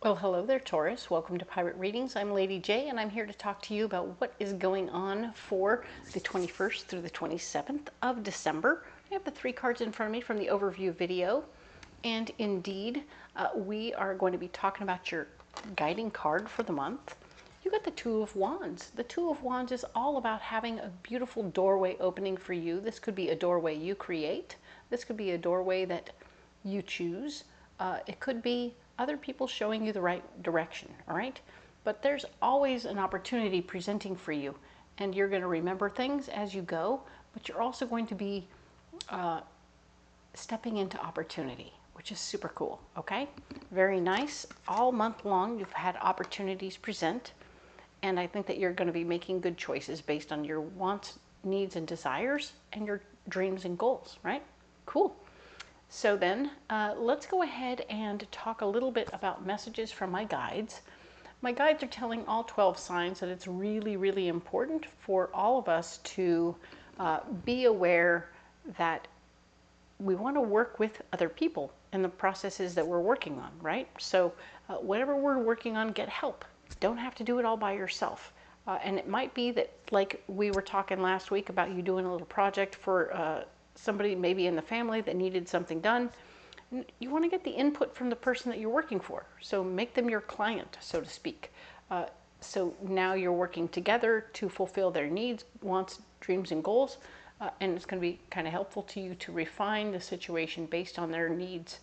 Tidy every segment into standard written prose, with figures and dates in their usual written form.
Well, hello there, Taurus. Welcome to Pirate Readings. I'm Lady J, and I'm here to talk to you about what is going on for the 21st through the 27th of December. I have the 3 cards in front of me from the overview video, and indeed, we are going to be talking about your guiding card for the month. You got the Two of Wands. The Two of Wands is all about having a beautiful doorway opening for you. This could be a doorway you create. This could be a doorway that you choose. It could be other people showing you the right direction, all right? But there's always an opportunity presenting for you, and you're going to remember things as you go, but you're also going to be stepping into opportunity, which is super cool, okay? Very nice. All month long, you've had opportunities present, and I think that you're going to be making good choices based on your wants, needs, and desires, and your dreams and goals, right? Cool. So then, let's go ahead and talk a little bit about messages from my guides. My guides are telling all 12 signs that it's really, really important for all of us to be aware that we want to work with other people in the processes that we're working on, right? So whatever we're working on, get help. Don't have to do it all by yourself. And it might be that, like we were talking last week about you doing a little project for somebody maybe in the family that needed something done. You want to get the input from the person that you're working for. So make them your client, so to speak. So now you're working together to fulfill their needs, wants, dreams, and goals. And it's going to be kind of helpful to you to refine the situation based on their needs.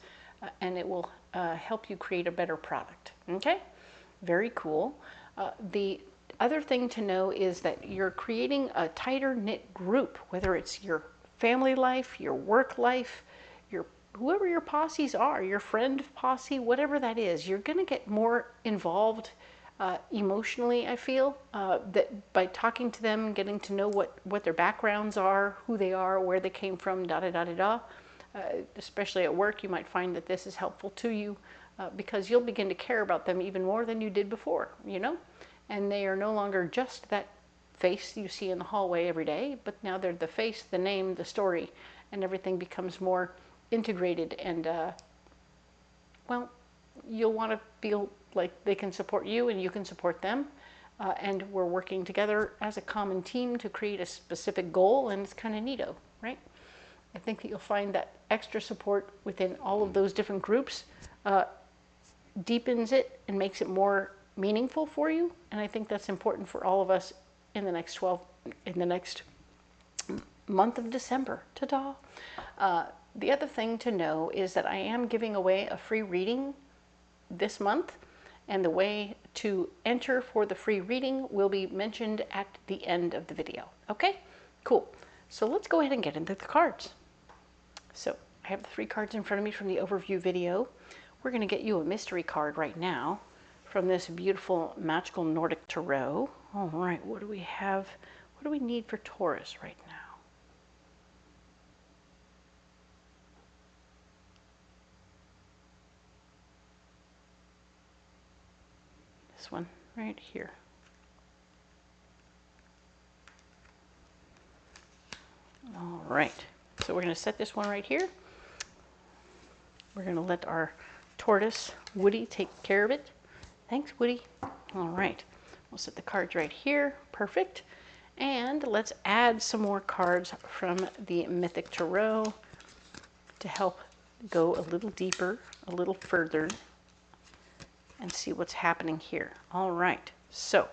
And it will help you create a better product. Okay? Very cool. The other thing to know is that you're creating a tighter knit group, whether it's your family life, your work life, your whoever your posses are, your friend posse, whatever that is, you're going to get more involved emotionally, I feel, that by talking to them, getting to know what their backgrounds are, who they are, where they came from, da-da-da-da-da. Especially at work, you might find that this is helpful to you because you'll begin to care about them even more than you did before, you know? And they are no longer just that face you see in the hallway every day, but now they're the face, the name, the story, and everything becomes more integrated. And well, you'll want to feel like they can support you and you can support them, and we're working together as a common team to create a specific goal, and it's kind of neato, right? I think that you'll find that extra support within all of those different groups deepens it and makes it more meaningful for you, and I think that's important for all of us in the next month of December. Ta-da! The other thing to know is that I am giving away a free reading this month, and the way to enter for the free reading will be mentioned at the end of the video. Okay? Cool. So let's go ahead and get into the cards. So I have the 3 cards in front of me from the overview video. We're going to get you a mystery card right now from this beautiful magical Nordic tarot. All right, what do we have? What do we need for Taurus right now? This one right here. All right, so we're going to set this one right here. We're going to let our tortoise, Woody, take care of it. Thanks, Woody. All right, we'll set the cards right here. Perfect. And let's add some more cards from the Mythic Tarot to help go a little deeper, a little further, and see what's happening here. All right, so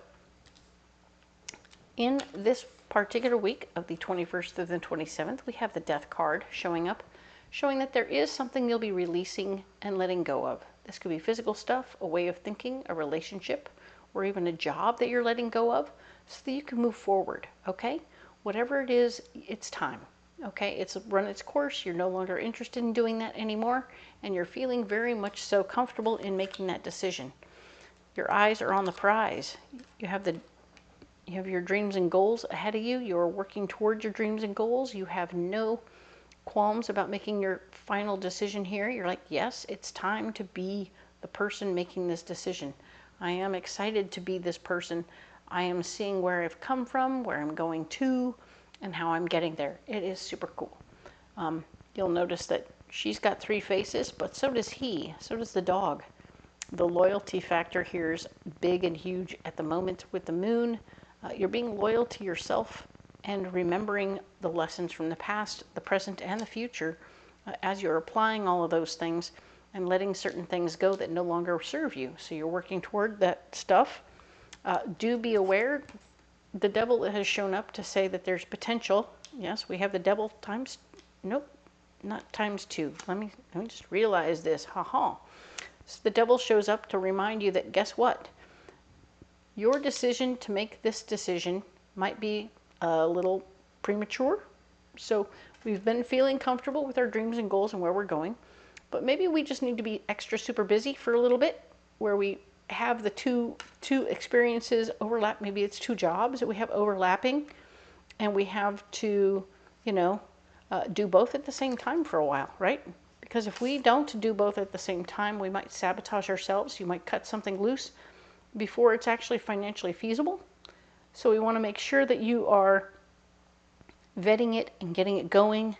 in this particular week of the 21st through the 27th, we have the Death card showing up, showing that there is something you'll be releasing and letting go of. This could be physical stuff, a way of thinking, a relationship, or even a job that you're letting go of so that you can move forward, okay? Whatever it is, it's time, okay? It's run its course. You're no longer interested in doing that anymore, and you're feeling very much so comfortable in making that decision. Your eyes are on the prize. You have your dreams and goals ahead of you. You're working towards your dreams and goals. You have no qualms about making your final decision here. You're like, yes, it's time to be the person making this decision. I am excited to be this person. I am seeing where I've come from, where I'm going to, and how I'm getting there. It is super cool. You'll notice that she's got 3 faces, but so does he. So does the dog. The loyalty factor here is big and huge at the moment with the moon. You're being loyal to yourself and remembering the lessons from the past, the present, and the future as you're applying all of those things and letting certain things go that no longer serve you. So you're working toward that stuff. Do be aware, the devil has shown up to say that there's potential. Yes, we have the devil times, nope, not times 2. Let me just realize this, haha. So the devil shows up to remind you that, guess what? Your decision to make this decision might be a little premature. So we've been feeling comfortable with our dreams and goals and where we're going, but maybe we just need to be extra super busy for a little bit, where we have the two experiences overlap. Maybe it's 2 jobs that we have overlapping, and we have to, do both at the same time for a while, right? Because if we don't do both at the same time, we might sabotage ourselves. You might cut something loose before it's actually financially feasible. So we want to make sure that you are vetting it and getting it going.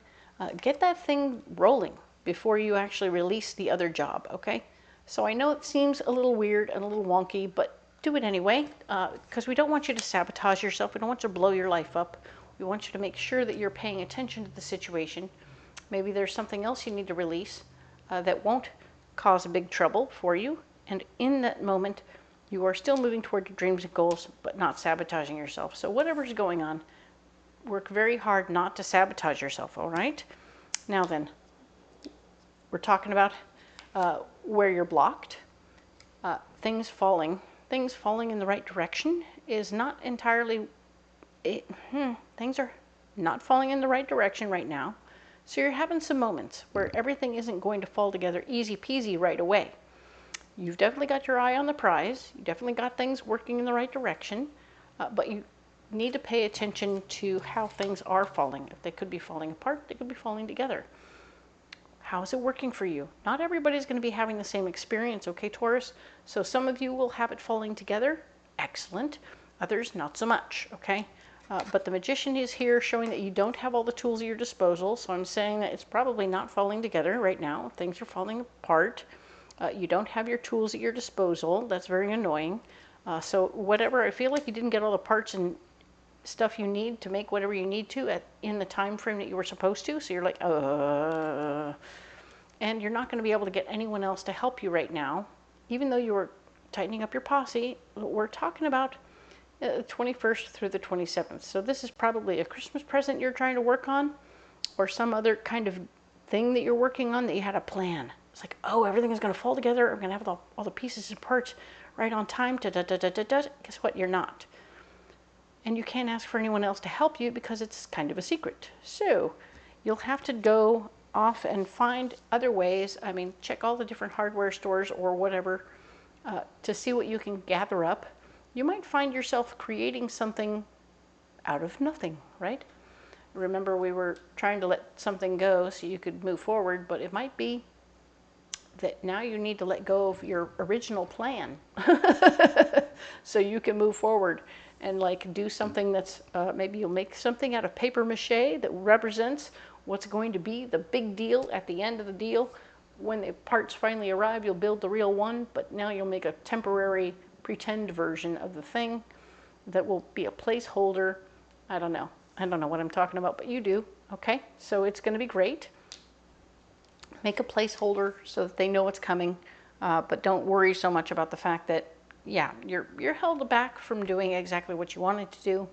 Get that thing rolling before you actually release the other job, okay? So I know it seems a little weird and a little wonky, but do it anyway, because we don't want you to sabotage yourself. We don't want you to blow your life up. We want you to make sure that you're paying attention to the situation. Maybe there's something else you need to release that won't cause a big trouble for you. And in that moment, you are still moving toward your dreams and goals, but not sabotaging yourself. So whatever's going on, work very hard not to sabotage yourself, all right? Now then, we're talking about where you're blocked. Things falling in the right direction is not entirely, things are not falling in the right direction right now. So you're having some moments where everything isn't going to fall together easy peasy right away. You've definitely got your eye on the prize. You definitely got things working in the right direction, but you need to pay attention to how things are falling. If they could be falling apart, they could be falling together. How is it working for you? Not everybody's going to be having the same experience, okay, Taurus? So some of you will have it falling together. Excellent. Others, not so much, okay? But the Magician is here showing that you don't have all the tools at your disposal, so I'm saying that it's probably not falling together right now. Things are falling apart. You don't have your tools at your disposal. That's very annoying. So whatever, I feel like you didn't get all the parts and stuff you need to make whatever you need to in the time frame that you were supposed to. So you're like, and you're not going to be able to get anyone else to help you right now. Even though you were tightening up your posse, we're talking about the 21st through the 27th. So this is probably a Christmas present you're trying to work on, or some other kind of thing that you're working on that you had a plan. It's like, oh, everything is going to fall together. I'm going to have all the pieces and parts right on time. Guess what? You're not. And you can't ask for anyone else to help you because it's kind of a secret. So you'll have to go off and find other ways. I mean, check all the different hardware stores or whatever to see what you can gather up. You might find yourself creating something out of nothing, right? Remember, we were trying to let something go so you could move forward, but it might be that now you need to let go of your original plan so you can move forward and like do something that's, maybe you'll make something out of paper mache that represents what's going to be the big deal at the end of the deal. When the parts finally arrive, you'll build the real one, but now you'll make a temporary pretend version of the thing that will be a placeholder. I don't know what I'm talking about, but you do, okay? So it's going to be great. Make a placeholder so that they know it's coming, but don't worry so much about the fact that, yeah, you're held back from doing exactly what you wanted to do.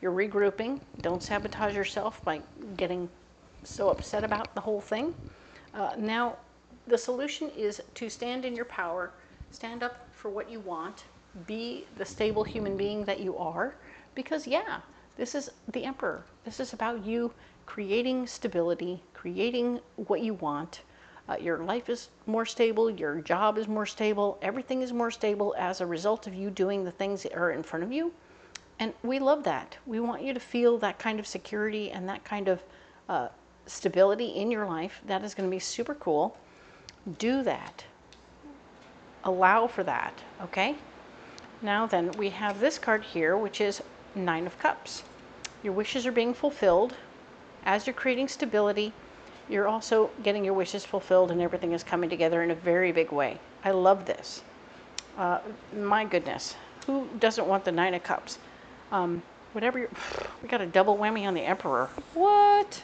You're regrouping. Don't sabotage yourself by getting so upset about the whole thing. Now, the solution is to stand in your power, stand up for what you want, be the stable human being that you are, because, yeah, this is the Emperor. This is about you creating stability, creating what you want. Your life is more stable, your job is more stable, everything is more stable as a result of you doing the things that are in front of you. And we love that. We want you to feel that kind of security and that kind of stability in your life. That is going to be super cool. Do that. Allow for that, okay? Now then, we have this card here, which is 9 of Cups. Your wishes are being fulfilled. As you're creating stability, you're also getting your wishes fulfilled and everything is coming together in a very big way. I love this. My goodness, who doesn't want the Nine of Cups? Whatever we got a double whammy on the Emperor. What?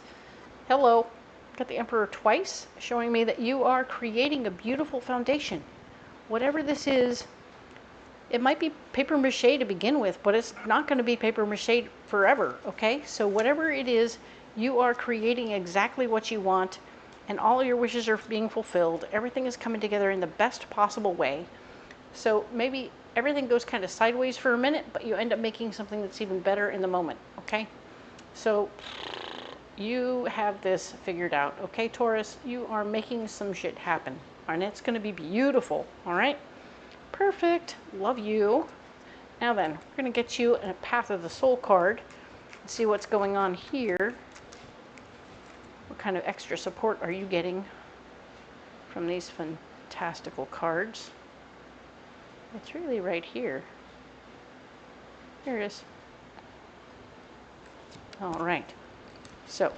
Hello. Got the Emperor twice, showing me that you are creating a beautiful foundation. Whatever this is, it might be paper mache to begin with, but it's not going to be paper mache forever, okay? So whatever it is, you are creating exactly what you want, and all your wishes are being fulfilled. Everything is coming together in the best possible way. So maybe everything goes kind of sideways for a minute, but you end up making something that's even better in the moment, okay? So you have this figured out, okay, Taurus? You are making some shit happen, and it's going to be beautiful, all right? Perfect. Love you. Now then, we're going to get you a Path of the Soul card and see what's going on here. What kind of extra support are you getting from these fantastical cards? It's really right here. Here it is. All right. So, I'm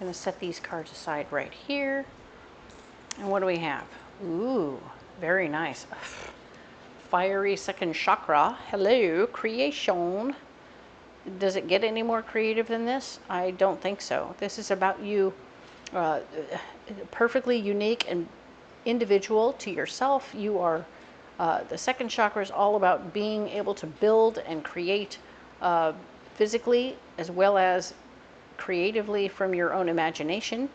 going to set these cards aside right here. And what do we have? Ooh, very nice. Fiery second chakra. Hello, creation. Does it get any more creative than this? I don't think so. This is about you, perfectly unique and individual to yourself. You are, the second chakra is all about being able to build and create physically as well as creatively from your own imagination.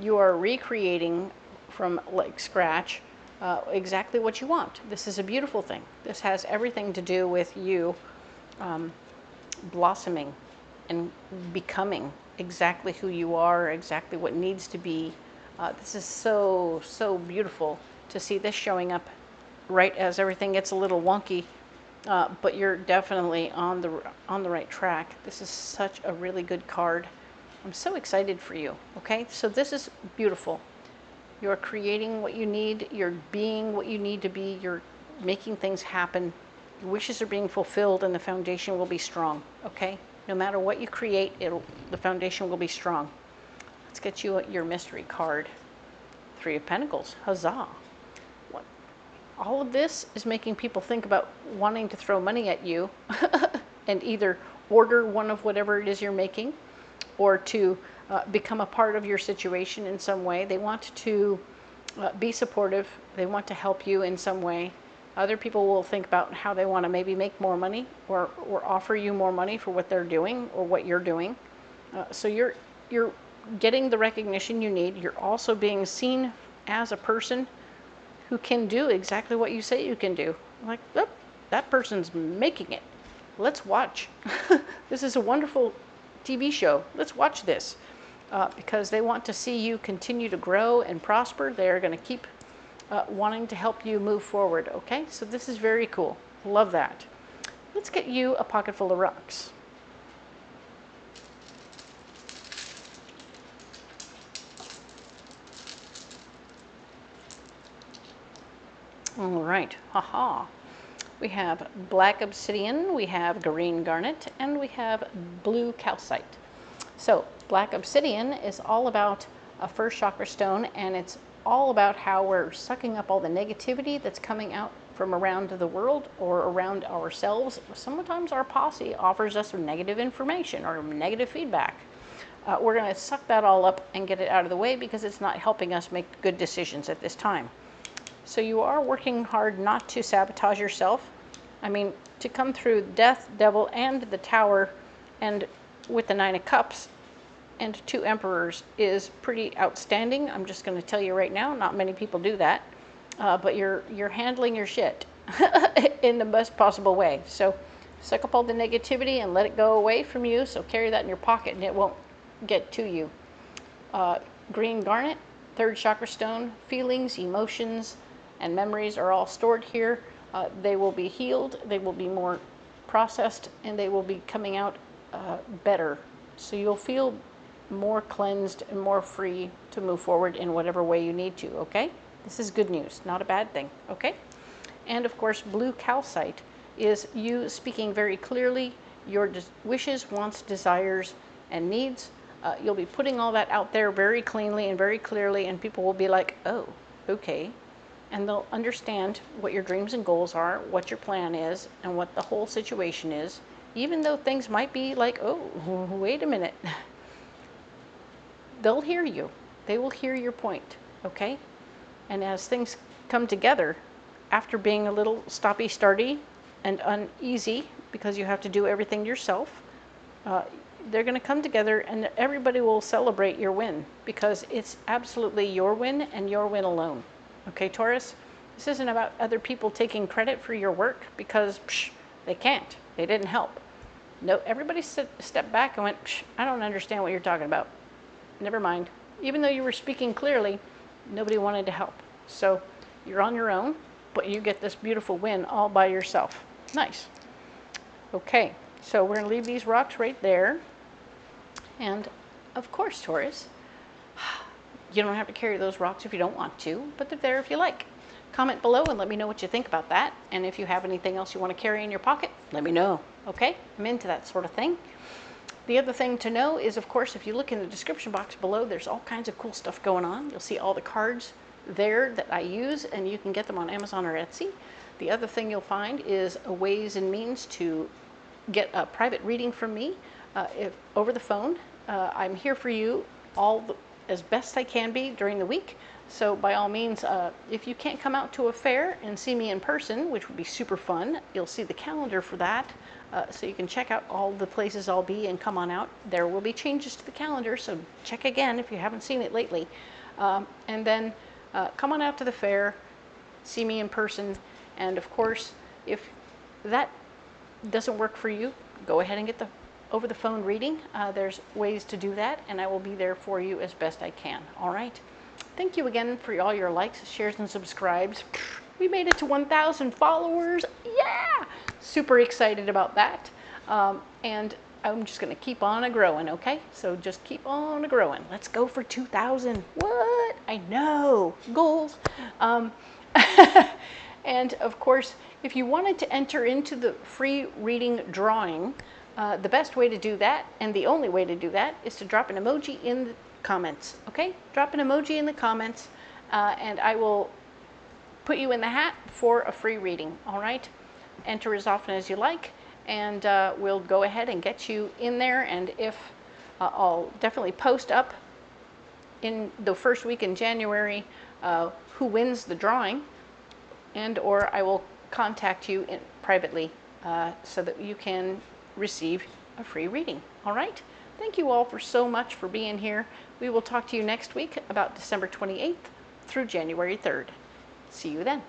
You are recreating from like scratch exactly what you want. This is a beautiful thing. This has everything to do with you blossoming and becoming exactly who you are, exactly what needs to be. This is so, so beautiful to see this showing up right as everything gets a little wonky, but you're definitely on the right track. This is such a really good card. I'm so excited for you, okay? So this is beautiful. You're creating what you need, you're being what you need to be, you're making things happen. Your wishes are being fulfilled and the foundation will be strong, okay? No matter what you create, the foundation will be strong. Let's get you your mystery card. Three of Pentacles, huzzah. What? All of this is making people think about wanting to throw money at you and either order one of whatever it is you're making or to become a part of your situation in some way. They want to be supportive. They want to help you in some way. Other people will think about how they want to maybe make more money or offer you more money for what they're doing or what you're doing. So you're getting the recognition you need. You're also being seen as a person who can do exactly what you say you can do. Like, oh, that person's making it. Let's watch. This is a wonderful TV show. Let's watch this. Because they want to see you continue to grow and prosper. They're going to keep wanting to help you move forward, okay? So this is very cool. Love that. Let's get you a pocket full of rocks. All right, haha. We have black obsidian, we have green garnet, and we have blue calcite. So black obsidian is all about a first chakra stone, and it's all about how we're sucking up all the negativity that's coming out from around the world or around ourselves. Sometimes our posse offers us negative information or negative feedback. We're going to suck that all up and get it out of the way because it's not helping us make good decisions at this time. So you are working hard not to sabotage yourself. I mean, to come through Death, Devil, and the Tower, and with the Nine of Cups and two Emperors is pretty outstanding. I'm just going to tell you right now, not many people do that, but you're handling your shit in the best possible way. So suck up all the negativity and let it go away from you. So carry that in your pocket and it won't get to you. Green garnet, third chakra stone, feelings, emotions, and memories are all stored here. They will be healed, they will be more processed, and they will be coming out better. So you'll feel more cleansed and more free to move forward in whatever way you need to, okay? This is good news, not a bad thing, okay? And of course, blue calcite is you speaking very clearly your wishes, wants, desires, and needs. You'll be putting all that out there very cleanly and very clearly, and people will be like, oh, okay. and they'll understand what your dreams and goals are, what your plan is, and what the whole situation is, even though things might be like, oh, wait a minute. They'll hear you. They will hear your point, okay? And as things come together, after being a little stoppy-starty and uneasy because you have to do everything yourself, they're going to come together and everybody will celebrate your win because it's absolutely your win and your win alone. Okay, Taurus? This isn't about other people taking credit for your work because they can't. They didn't help. No, everybody stepped back and went, I don't understand what you're talking about. Never mind. Even though you were speaking clearly, nobody wanted to help. So you're on your own, but you get this beautiful win all by yourself. Nice. Okay, so we're going to leave these rocks right there. And of course, Taurus, you don't have to carry those rocks if you don't want to, but they're there if you like. Comment below and let me know what you think about that. And if you have anything else you want to carry in your pocket, let me know. Okay? I'm into that sort of thing. The other thing to know is, of course, if you look in the description box below, there's all kinds of cool stuff going on. You'll see all the cards there that I use, and you can get them on Amazon or Etsy. The other thing you'll find is a ways and means to get a private reading from me over the phone. I'm here for you as best I can be during the week. So by all means, if you can't come out to a fair and see me in person, which would be super fun, you'll see the calendar for that. So you can check out all the places I'll be and come on out. There will be changes to the calendar, so check again if you haven't seen it lately. And then come on out to the fair, see me in person, and of course, if that doesn't work for you, go ahead and get the over the phone reading. There's ways to do that, and I will be there for you as best I can. All right. Thank you again for all your likes, shares, and subscribes. We made it to 1,000 followers. Yeah! Super excited about that. And I'm just going to keep on a-growing, okay? So just keep on a-growing. Let's go for 2,000. What? I know. Goals. And, of course, if you wanted to enter into the free reading drawing, the best way to do that, and the only way to do that, is to drop an emoji in the comments, okay? Drop an emoji in the comments, and I will put you in the hat for a free reading, all right? Enter as often as you like, and we'll go ahead and get you in there, and if I'll definitely post up in the first week in January who wins the drawing, and or I will contact you privately so that you can receive a free reading, all right? Thank you all so much for being here. We will talk to you next week about December 28th through January 3rd. See you then.